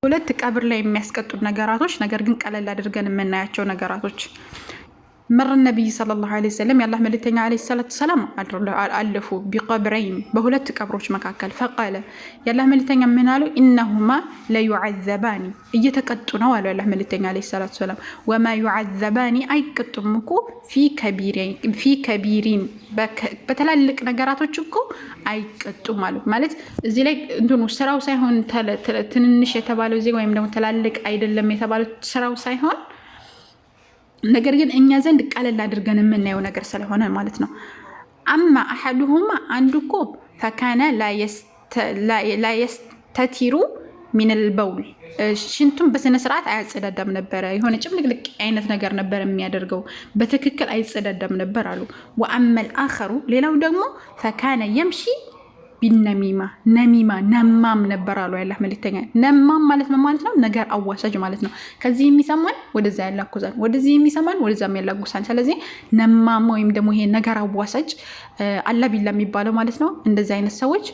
ሁለት ቀብር ላይ የሚያስቀጡ ነገራቶች ነገር ግን ቀለል አድርገን የምናያቸው ነገራቶች مر النبي صلى الله عليه وسلم يالله ملتنا عليه الصلاة والسلام ألفوا بقبرين بهولت قبروش مكاكل فقال يالله ملتنا منالو إنهما لا يعذبان يتقطنا ولا يالله ملتنا عليه الصلاة والسلام وما يعذبان أي قطمكو في كبيرين بتلالك نغراتوچكو أي قطو مالت زي لاي انتو سراو سايهون تننش يتبالو زي ويم دمو تلالك አይደለም የተባለው ስራው ሳይሆን ነገር ግን እኛ ዘንድ ቀለል አድርገን የምናየው ነገር ስለሆነ ማለት ነው اما احدهما አንዱኮ فكان لا يستتر من البول ሽንቱን በስነ ስርዓት አይጸዳዳም ነበር የሆነ ጭምልቅልቅ አይነት ነገር ነበር የሚያደርገው በትክክል አይጸዳዳም ነበር አሉ واما الاخر ሌላው ደግሞ فكان يمشي بالنميمه ነማም ነበር አሉ ያላህ መልእክተኛ ነማም ማለት ነው ነገር አዋሳጅ ማለት ነው ከዚህ የሚሰማን ወደዛ ያላኩዛን ወደዚህ የሚሰማን ወደዛም ያላኩሳን ስለዚህ ነማም ወይም ደግሞ ይሄ ነገር አዋሳጅ አላህ ቢላ የሚባለው ማለት ነው እንደዚህ አይነት ሰዎች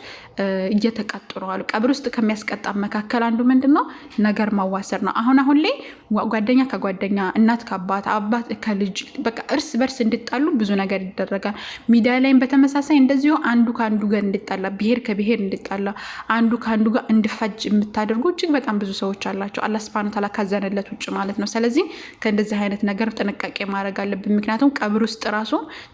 እየተቀጥሩ አሉ ቀብር ውስጥ ከሚያስቀጣ መካከል አንዱ ምንድነው ነገር ማዋሰር ነው አሁን ላይ ጓደኛ ከጓደኛ እናት ከአባት አባት ከልጅ በቃ እርስ በርስ እንድጣሉ ብዙ ነገር ይደረጋል ሚዲያ ላይም በተመሳሳይ እንደዚሁ አንዱ ካንዱ ጋር እንድጣላ ብሄር ከብሄር እንድጣላ አንዱ ካንዱ ጋር እንድፋጅ የምታደርጉ እጅግ በጣም ብዙ ሰዎች አላቸው አላህ Subhanahu Wa Ta'ala ካዘነለት ውጭ ማለት ነው ስለዚህ ከእንደዚህ አይነት ነገር ጥንቃቄ ማድረግ አለብን ምክንያቱም ቀብር ውስጥ ራሱ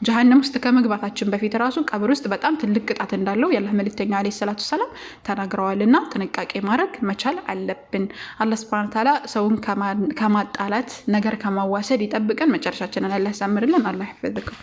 ጀሃነም ውስጥ ከመግባታችን በፊት ራሱ ቀብር ውስጥ በጣም ትልቅ ቅጣት እንዳለው ያላህ መልእክተኛ አለይሂ ሰላቱ ሰላም ተናግረዋልና ጥንቃቄ ማድረግ መቻል አለብን አላህ Subhanahu Wa Ta'ala ሰውን ከማጣላት ነገር ከማዋሰድ ይጠብቀን መጨረሻችንን አላህ ያሳምርልን አላህ ይፈድከው